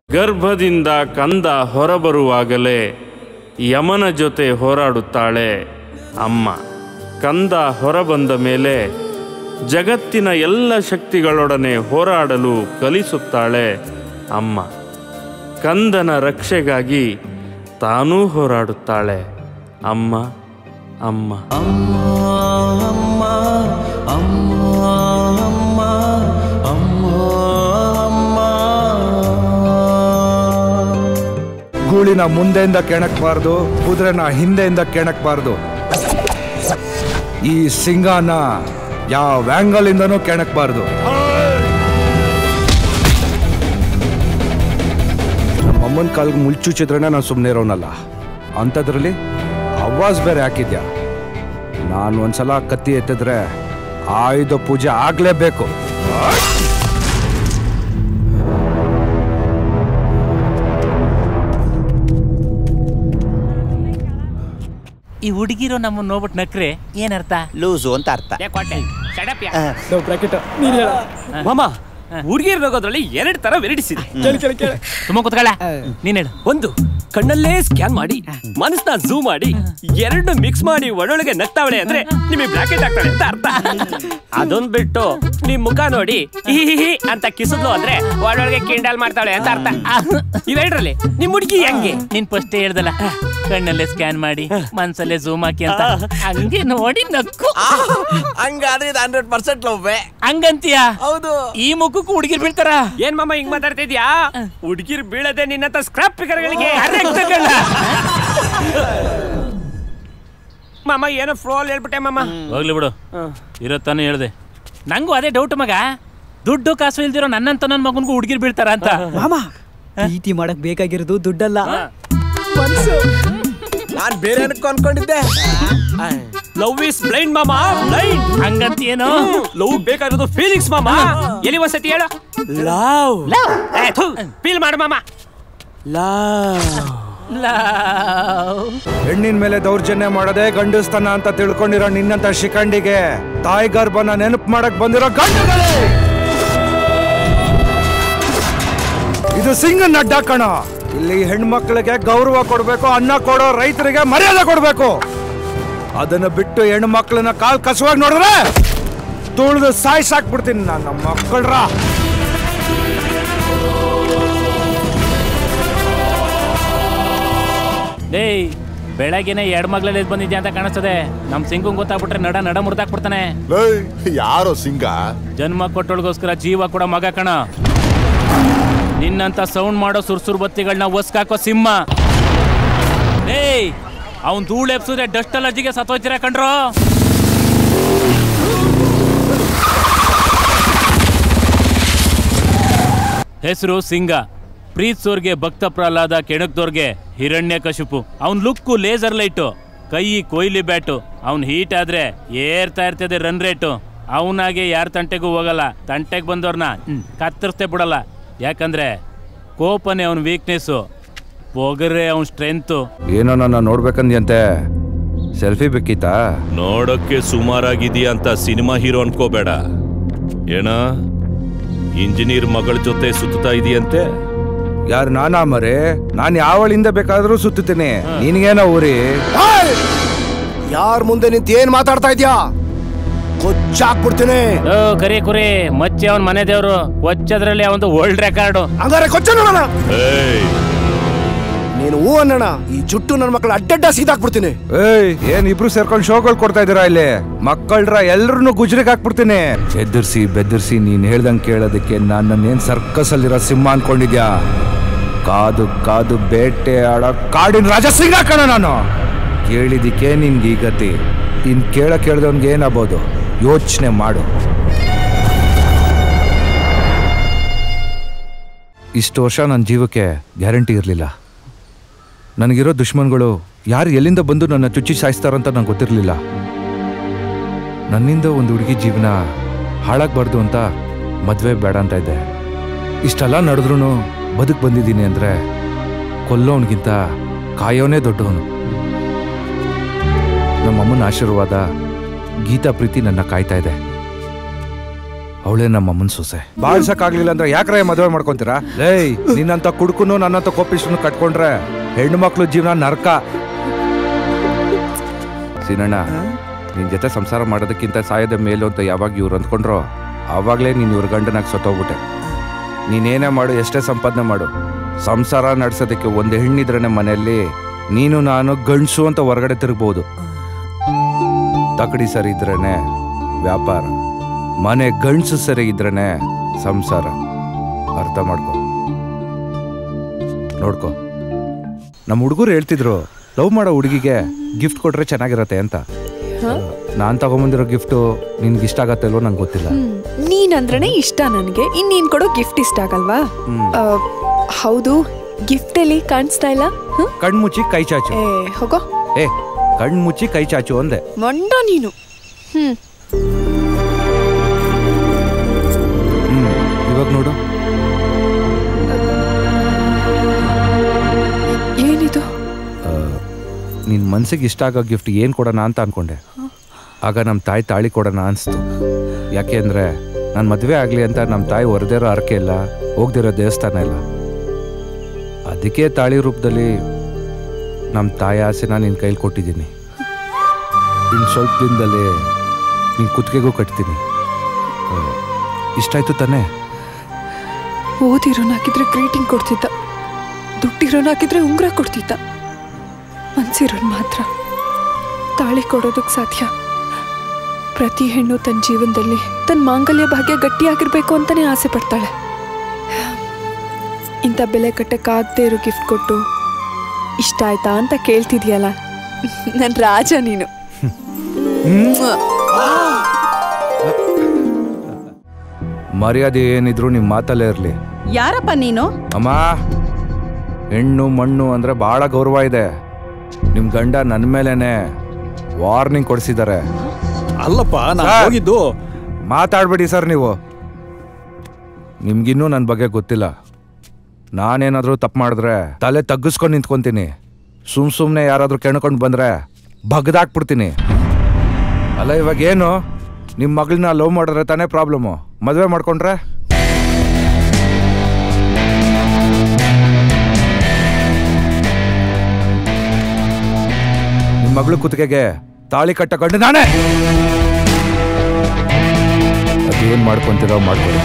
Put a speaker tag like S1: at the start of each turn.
S1: ಗರ್ಭದಿಂದ ಕಂದ ಹೊರಬರುವಾಗಲೇ ಯಮನ ಜೊತೆ ಹೋರಾಡುತ್ತಾಳೆ ಅಮ್ಮ. ಕಂದ ಹೊರಬಂದ ಮೇಲೆ ಜಗತ್ತಿನ ಎಲ್ಲ ಶಕ್ತಿಗಳೊಡನೆ ಹೋರಾಡಲು ಕಲಿಸುತ್ತಾಳೆ ಅಮ್ಮ. ಕಂದನ ರಕ್ಷೆಗಾಗಿ ತಾನೂ ಹೋರಾಡುತ್ತಾಳೆ ಅಮ್ಮ. ಅಮ್ಮ
S2: ಅಮ್ಮ ಅಮ್ಮ ಅಮ್ಮ ಅಮ್ಮ ಅಮ್ಮ ಅಮ್ಮ.
S3: ಗೂಳಿನ ಮುಂದೆಯಿಂದ ಕೆಣಕ್ಬಾರ್ದು, ಕುದುರೆನ ಹಿಂದೆಯಿಂದ ಕೆಣಕ್ಬಾರ್ದು. ಈ ಸಿಂಗನ ಯಾವ ಆಂಗಲ್ ಇಂದನೂ ಕೆಣಕ್ಬಾರ್ದು. ನಮ್ಮಮ್ಮನ ಕಾಲ್ಗೆ ಮುಳ್ಚುಚಿದ್ರೇ ನಾನು ಸುಮ್ಮನೆ ಇರೋನಲ್ಲ, ಅಂಥದ್ರಲ್ಲಿ ಆವಾಜ್ ಬೇರೆ ಹಾಕಿದ್ಯಾ. ನಾನು ಒಂದ್ಸಲ ಕತ್ತಿ ಎತ್ತಿದ್ರೆ ಆಯುಧ ಪೂಜೆ ಆಗ್ಲೇಬೇಕು.
S4: ಈ ಹುಡುಗಿರೋ ನಮ್ಮನ್ನ ನೋಡ್ಬಿಟ್ಟು ನಕ್ರೆ ಏನರ್ಥ?
S5: ಲೂಸು ಅಂತ ಅರ್ಥ.
S6: ಮಾಮ, ಹುಡುಗಿರ್ ನಗೋದ್ರಲ್ಲಿ 2 ತರ ವೆರೈಟೀಸ್ ಇದೆ.
S4: ತುಂಬ ಕೂತ್ಕೊಳ್ಳ, ನೀನ್ ಹೇಳು.
S6: ಒಂದು, ಕಣ್ಣಲ್ಲೇ ಸ್ಕ್ಯಾನ್ ಮಾಡಿ ಮನಸ್ಸನ್ನ ಝೂಮ್ ಮಾಡಿ 2 ಮಿಕ್ಸ್ ಮಾಡಿ ಒಳೊಳಗೆ ನಗ್ತಾವಳೆ ಅಂದ್ರೆ ನಿಮಗೆ ಬ್ಲಾಕೆಟ್ ಆಗ್ತಾಳೆ ಅಂತ ಅರ್ಥ. ಅದೊಂದ್ ಬಿಟ್ಟು ನಿಮ್ ಮುಖ ನೋಡಿ ಹಿ ಅಂತ ಕಿಸಿದ್ಲು ಅಂದ್ರೆ ಒಳೊಳಗೆ ಕಿಂಡಲ್ ಮಾಡ್ತಾಳೆ ಅಂತ ಅರ್ಥ. ಇವೆರಡರಲ್ಲಿ ನಿಮ್ ಹುಡುಗಿ ಹೆಂಗೆ?
S4: ನೀನ್ ಫಸ್ಟ್ ಹೇಳ್ದಲ್ಲ, ಕಣ್ಣಲ್ಲೇ ಸ್ಕ್ಯಾನ್ ಮಾಡಿ ಮನ್ಸಲ್ಲೇ ಝೂಮ್ ಹಾಕಿ ಅಂತ, ಹಂಗೆ ನೋಡಿ ನಕ್ಕು.
S5: ಹಂಗಾದ್ರೆ 100% ಲವ್ವೇ.
S4: ಹಂಗಂತೀಯ?
S5: ಹೌದು.
S4: ಈ ಮುಖಕ್ಕೂ ಹುಡುಗಿರ್ ಬೀಳ್ತಾರ?
S6: ಏನ್ ಮಾಮ ಹಿಂಗ್ ಮಾತಾಡ್ತಿದ್ಯಾ? ಹುಡುಗಿರ್ ಬೀಳದೆ ನಿನ್ನಂತ ಸ್ಕ್ರಾಪ್ ಫಿಗರ್ಗಳಿಗೆ ಮಾಮ ಏನೋ ಫ್ಲೋ ಅಲ್ಲಿ ಹೇಳ್ಬಿಟ್ಟೆ ಮಾಮ.
S4: ಹೋಗ್ಲಿ ಬಿಡು, ಇರತ್ತಾನೆ ಹೇಳ್ದೆ. ನಂಗೂ ಅದೇ ಡೌಟ್ ಮಗ, ದುಡ್ಡು ಕಾಸು ಇಲ್ದಿರೋ ನನ್ನಂತ ನನ್ನ ಮಗನ್ಗೂ ಹುಡುಗಿರ್ ಬೀಳ್ತಾರ ಅಂತ.
S7: ಮಾಮ, ಪ್ರೀತಿ ಮಾಡಕ್ ಬೇಕಾಗಿರೋದು ದುಡ್ಡಲ್ಲ,
S5: ನಾನ್ ಬೇರೆ ಅನ್ಕೊಂಡಿದ್ದೆ.
S6: ಲವ್ ಇಸ್ ಬ್ಲೈಂಡ್ ಮಾಮ, ಬ್ಲೈಂಡ್.
S4: ಹಂಗಂತ ಏನೋ
S6: ಲವ್ ಬೇಕಾಗಿರೋದು ಫೀಲಿಂಗ್ಸ್ ಮಾಮ. ಎಲ್ಲಿ ಒಂದ್ಸತಿ ಹೇಳು. ಲವ್ ಫೀಲ್ ಮಾಡು ಮಾಮ.
S3: ಹೆಣ್ಣಿನ ಮೇಲೆ ದೌರ್ಜನ್ಯ ಮಾಡೋದೇ ಗಂಡಸ್ತನ ಅಂತ ತಿಳ್ಕೊಂಡಿರೋ ನಿನ್ನಂತ ಶಿಖಂಡಿಗೆ ತಾಯಿ ಗರ್ಭನ ನೆನಪು ಮಾಡಕ್ ಬಂದಿರೋ ಗಂಡುಗಳೇ, ಇದು ಸಿಂಗನ್ ಅಡ್ಡ ಕಣ. ಇಲ್ಲಿ ಹೆಣ್ಮಕ್ಳಿಗೆ ಗೌರವ ಕೊಡ್ಬೇಕು, ಅನ್ನ ಕೊಡೋ ರೈತರಿಗೆ ಮರ್ಯಾದೆ ಕೊಡ್ಬೇಕು. ಅದನ್ನ ಬಿಟ್ಟು ಹೆಣ್ಮಕ್ಳನ್ನ ಕಾಲ್ ಕಸುವಾಗಿ ನೋಡಿದ್ರೆ ತುಳಿದು ಸಾಯ್ಸಾಕ್ಬಿಡ್ತೀನಿ ನನ್ನ ಮಕ್ಕಳ್ರ.
S4: ಡೇಯ್, ಬೆಳಗ್ಗೆನೆ 2 ಮಗ್ಳಲ್ಲಿ ಬಂದಿದ್ಯಾ ಅಂತ ಕಾಣಿಸ್ತದೆ. ನಮ್ ಸಿಂಗಂಗ್ ಗೊತ್ತಾಗ್ಬಿಟ್ರೆ ನಡ ಮುರ್ದಾಕ್ಬಿಡ್ತಾನೆ.
S8: ಯಾರೋ ಸಿಂಗ?
S4: ಜನ್ಮ ಕೊಟ್ಟೊಳಗೋಸ್ಕರ ಜೀವ ಕೂಡ ಮಗ ಕಣ. ನಿನ್ನಂತ ಸೌಂಡ್ ಮಾಡೋ ಸುರ್ಸುರ್ ಬತ್ತಿಗಳನ್ನ ಒಸ್ಕಾಕೋ ಸಿಂಹ. ಏಯ್, ಅವನ್ ಧೂಳು ಎಪ್ಸಿದ್ರೆ ಡಸ್ಟ್ ಅಲರ್ಜಿಗೆ ಸತ್ತೋಯ್ತೀರ ಕಣ್ರೋ. ಹೆಸರು ಸಿಂಗ. ಪ್ರೀತ್ಸೋರ್ಗೆ ಭಕ್ತ ಪ್ರಹ್ಲಾದ, ಕೆಣಕ್ದೋರ್ಗೆ ಹಿರಣ್ಯ ಕಶಿಪು. ಅವನ್ ಲುಕ್ಕು ಲೇಸರ್ ಲೈಟು, ಕೈ ಕೊಯ್ಲಿ ಬ್ಯಾಟು. ಅವನ್ ಹೀಟ್ ಆದ್ರೆ ಏರ್ತಾ ಇರ್ತದೆ ರನ್ ರೇಟು. ಅವನಾಗೆ ಯಾರ ತಂಟೆಗೂ ಹೋಗಲ್ಲ, ತಂಟೆಗೆ ಬಂದವ್ರನ್ನ ಕತ್ತರಿಸ್ತೇ ಬಿಡಲ್ಲ. ಯಾಕಂದ್ರೆ ಕೋಪನೇ ಅವನ್ ವೀಕ್ನೆಸ್ಸು, ಪೊಗರೆ ಅವನ್ ಸ್ಟ್ರೆಂತು.
S3: ಏನೋ ನನ್ನ ನೋಡ್ಬೇಕಂದ್ಯಂತೆ, ಸೆಲ್ಫಿ ಬೇಕಿತ್ತಾ?
S9: ನೋಡಕ್ಕೆ ಸುಮಾರಾಗಿದೆಯಾ ಅಂತ ಸಿನಿಮಾ ಹೀರೋ ಅನ್ಕೋಬೇಡ. ಏನ ಇಂಜಿನಿಯರ್ ಮಗಳ ಜೊತೆ ಸುತ್ತಾ ಇದೆಯಂತೆ?
S3: ಯಾರು ನಾನಾ ಮರೆ? ನಾನು ಯಾವಳಿಂದ ಬೇಕಾದ್ರೂ ಸುತ್ತೀನಿ, ನಿನ್ಗೇನ ಊರಿ? ಯಾರ ಮುಂದೆ ನಿಂತು ಏನ್ ಮಾತಾಡ್ತಾ ಇದ್ಯಾ? ಕೊಚ್ಚಾಕ್ಬಿಡ್ತೀನಿ.
S4: ಕರಿ ಕುರಿ ಮಚ್ಚಿ ಅವನ್ ಮನೆ ದೇವ್ರು, ಕೊಚ್ಚದ್ರಲ್ಲಿ ಅವನು ವರ್ಲ್ಡ್ ರೆಕಾರ್ಡು.
S3: ಹಂಗಾರೆ ಕೊಚ್ಚ ನೋಡೋಣ. ನೀನು ಹೂ ಅನ್ನೋಣ, ಈ ಜುಟ್ಟು ನನ್ನ ಮಕ್ಕಳು ಅಡ್ಡಡ್ಡ ಸೀದಾಕ್ಬಿಡ್ತೀನಿ. ಏನ್ ಇಬ್ರು ಸೇರ್ಕೊಂಡು ಶೋಗಳು ಕೊಡ್ತಾ ಇದೀರಾ ಇಲ್ಲಿ? ಮಕ್ಕಳ್ರ ಎಲ್ರನ್ನು ಗುಜ್ರಿಗೆ ಹಾಕ್ಬಿಡ್ತೀನಿ. ಎದುರ್ಸಿ ಬೆದರ್ಸಿ ನೀನ್ ಹೇಳ್ದಂಗ್ ಕೇಳೋದಕ್ಕೆ ನನ್ನೇನ್ ಸರ್ಕಸ್ ಅಲ್ಲಿರೋ ಸಿಂಹ ಅನ್ಕೊಂಡಿದ್ಯಾ? ಕಾದು ಕಾದು ಬೇಟೆ ಆಡೋ ಕಾಡಿನ ರಾಜ ಸಿಂಗ ಕಣ ನಾನು. ಕೇಳಿದಿಕ್ಕೆ ನಿನ್ಗೆ ಈ ಗತಿ. ಇನ್ ಕೇಳ್ದವನ್ಗೆ ಏನಾಗ್ಬೋದು ಯೋಚನೆ ಮಾಡು. ಇಷ್ಟು ವರ್ಷ ನನ್ನ ಜೀವಕ್ಕೆ ಗ್ಯಾರಂಟಿ ಇರಲಿಲ್ಲ. ನನಗಿರೋ ದುಶ್ಮನ್ಗಳು ಯಾರು ಎಲ್ಲಿಂದ ಬಂದು ನನ್ನ ಚುಚ್ಚಿ ಸಾಯಿಸ್ತಾರಂತ ನಂಗೆ ಗೊತ್ತಿರಲಿಲ್ಲ. ನನ್ನಿಂದ ಒಂದು ಹುಡುಗಿ ಜೀವನ ಹಾಳಾಗಬಾರ್ದು ಅಂತ ಮದುವೆ ಬೇಡ ಅಂತ ಇದ್ದೆ. ಇಷ್ಟೆಲ್ಲ ನಡೆದ್ರೂ ಬದುಕು ಬಂದಿದ್ದೀನಿ ಅಂದರೆ ಕೊಲ್ಲೋನ್ಗಿಂತ ಕಾಯೋನೇ ದೊಡ್ಡವನು. ನಮ್ಮಮ್ಮನ ಆಶೀರ್ವಾದ, ಗೀತಾ ಪ್ರೀತಿ ನನ್ನ ಕಾಯ್ತಾ ಇದೆ. ಅವಳೇ ನಮ್ಮ ಅಮ್ಮನ ಸೊಸೆ. ಬಾಳ್ಸಕ್ಕಾಗ್ಲಿಲ್ಲ ಅಂದ್ರೆ ಯಾಕ್ರ ಮದುವೆ ಮಾಡ್ಕೊಂತೀರಾ? ಲೇಯ್, ನಿನ್ನಂತ ಕುಡ್ಕುನು ನನ್ನಂತ ಕೋಪಿಸ್ಟನ್ನು ಕಟ್ಕೊಂಡ್ರೆ ಹೆಣ್ಣು ಮಕ್ಳು ಜೀವನ ನರ್ಕ. ಸೀನಣ್ಣ, ನಿನ್ ಜೊತೆ ಸಂಸಾರ ಮಾಡೋದಕ್ಕಿಂತ ಸಾಯದ ಮೇಲು ಅಂತ ಯಾವಾಗ ಇವ್ರು ಅಂದ್ಕೊಂಡ್ರೋ ಆವಾಗಲೇ ನೀನು ಇವ್ರ ಗಂಡನಾಗ ಸತ್ತೋಗ್ಬಿಟ್ಟೆ. ನೀನೇನೇ ಮಾಡು, ಎಷ್ಟೇ ಸಂಪಾದನೆ ಮಾಡು, ಸಂಸಾರ ನಡೆಸೋದಕ್ಕೆ ಒಂದು ಹೆಣ್ಣಿದ್ರೇ ಮನೆಯಲ್ಲಿ ನೀನು ನಾನು ಗಂಡಸು ಅಂತ ಹೊರಗಡೆ ತಿರುಗ್ಬೋದು. ತಕಡಿ ಸರಿ ಇದ್ರೇನೆ ವ್ಯಾಪಾರ, ಮನೆ ಗಂಡಸು ಸರಿ ಇದ್ರೇನೆ ಸಂಸಾರ. ಅರ್ಥ ಮಾಡ್ಕೊ, ನೋಡ್ಕೊ. ನಮ್ಮ ಹುಡುಗರು ಹೇಳ್ತಿದ್ರು ಲವ್ ಮಾಡೋ ಹುಡುಗಿಗೆ ಗಿಫ್ಟ್ ಕೊಟ್ರೆ ಚೆನ್ನಾಗಿರತ್ತೆ ಅಂತ. ನಾನ್ ತಗೊಂಬಂದಿರೋ ಗಿಫ್ಟು ನಿನ್ಗೆ ಇಷ್ಟ ಆಗತ್ತೆ ಅಲ್ವೋ ನಂಗೆ ಗೊತ್ತಿಲ್ಲ.
S10: ನೀನಂದ್ರೇ ಇಷ್ಟ ನನಗೆ, ನೀನ್ ಕೊಡೋ ಗಿಫ್ಟ್ ಇಷ್ಟ ಆಗಲ್ವಾ? ಹೌದು, ಗಿಫ್ಟ್ ಅಲ್ಲಿ ಕಾಣಿಸ್ತಾ ಇಲ್ಲ.
S3: ಕಣ್ಮುಚ್ಚಿ ಕೈ ಚಾಚು.
S10: ಹೋಗೋ.
S3: ಕಣ್ಮುಚ್ಚಿ ಕೈ ಚಾಚು ಅಂದೆ.
S10: ಮಂಡ ನೀನು.
S3: ಇವಾಗ ನೋಡು.
S10: ಏನಿದು?
S3: ನಿನ್ ಮನ್ಸಿಗೆ ಇಷ್ಟ ಆಗೋ ಗಿಫ್ಟ್ ಏನ್ ಕೊಡೋಣ ಅಂತ ಅನ್ಕೊಂಡೆ. ಆಗ ನಮ್ಮ ತಾಯಿ ತಾಳಿ ಕೊಡೋಣ ಅನಿಸ್ತು. ಯಾಕೆ ಅಂದರೆ ನಾನು ಮದುವೆ ಆಗಲಿ ಅಂತ ನಮ್ಮ ತಾಯಿ ಹೊರದಿರೋ ಹರಕೆ ಇಲ್ಲ, ಹೋಗ್ದಿರೋ ದೇವಸ್ಥಾನ ಇಲ್ಲ. ಅದಕ್ಕೆ ತಾಳಿ ರೂಪದಲ್ಲಿ ನಮ್ಮ ತಾಯಿ ಆಸೆನ ನಿನ್ನ ಕೈಲಿ ಕೊಟ್ಟಿದ್ದೀನಿ. ಇನ್ನು ಸ್ವಲ್ಪ ದಿನದಲ್ಲಿ ನಿನ್ನ ಕುತ್ತಿಗೆಗೂ ಕಟ್ತೀನಿ. ಇಷ್ಟ ಆಯ್ತು ತಾನೇ?
S10: ಓದಿರೋನಾಕಿದ್ರೆ ಗ್ರೀಟಿಂಗ್ ಕೊಡ್ತಿದ್ದ, ದುಡ್ಡಿರೋನಾಕಿದ್ರೆ ಉಂಗುರ ಕೊಡ್ತಿದ್ದ. ಮನ್ಸಿರೋನ್ ಮಾತ್ರ ತಾಳಿ ಕೊಡೋದಕ್ಕೆ ಸಾಧ್ಯ. ಪ್ರತಿ ಹೆಣ್ಣು ತನ್ನ ಜೀವನದಲ್ಲಿ ತನ್ನ ಮಾಂಗಲ್ಯ ಭಾಗ್ಯ ಗಟ್ಟಿಯಾಗಿರ್ಬೇಕು ಅಂತಾನೆ ಆಸೆ ಪಡ್ತಾಳೆ. ಇಂಥ ಬೆಲೆ ಕಟ್ಟಕ್ಕಾಗದೇ ಇರೋ ಗಿಫ್ಟ್ ಕೊಟ್ಟು ಇಷ್ಟ ಆಯ್ತಾ ಅಂತ ಕೇಳ್ತಿದ್ಯಲ್ಲ, ನನ್ನ ರಾಜ ನೀನು.
S3: ಮರ್ಯಾದೆ ಏನಿದ್ರು ನಿಮ್ಮ ಮಾತಲ್ಲೇ ಇರಲಿ.
S11: ಯಾರಪ್ಪ ನೀನು?
S3: ಅಮ್ಮ, ಹೆಣ್ಣು ಮಣ್ಣು ಅಂದ್ರೆ ಬಹಳ ಗೌರವ ಇದೆ. ನಿಮ್ ಗಂಡ ನನ್ನ ಮೇಲೇನೆ ವಾರ್ನಿಂಗ್ ಕೊಡಿಸಿದ್ದಾರೆ.
S12: ಅಲ್ಲಪ್ಪ, ನಾನು ಹೋಗಿದ್ದು.
S3: ಮಾತಾಡ್ಬೇಡಿ ಸರ್ ನೀವು. ನಿಮ್ಗಿನ್ನೂ ನನ್ನ ಬಗ್ಗೆ ಗೊತ್ತಿಲ್ಲ. ನಾನೇನಾದ್ರೂ ತಪ್ಪು ಮಾಡಿದ್ರೆ ತಲೆ ತಗ್ಗಿಸ್ಕೊಂಡು ನಿಂತ್ಕೊಂತೀನಿ. ಸುಮ್ಮನೆ ಯಾರಾದ್ರೂ ಕೆಣ್ಕೊಂಡು ಬಂದ್ರೆ ಬಗ್ದಾಕ್ಬಿಡ್ತೀನಿ. ಅಲ್ಲ, ಇವಾಗ ಏನು ನಿಮ್ಮ ಮಗಳನ್ನ ಲವ್ ಮಾಡಿದ್ರೆ ತಾನೇ ಪ್ರಾಬ್ಲಮ್ಮು? ಮದುವೆ ಮಾಡ್ಕೊಂಡ್ರೆ ನಿಮ್ಮ ಮಗಳು ಕುತ್ತಿಗೆಗೆ ತಾಳಿ ಕಟ್ಟಕೊಂಡು ನಾನೇ. ಅದೇನು ಮಾಡ್ಕೊಂತೀರೋ ಮಾಡ್ಕೊಳ್ಳಿ.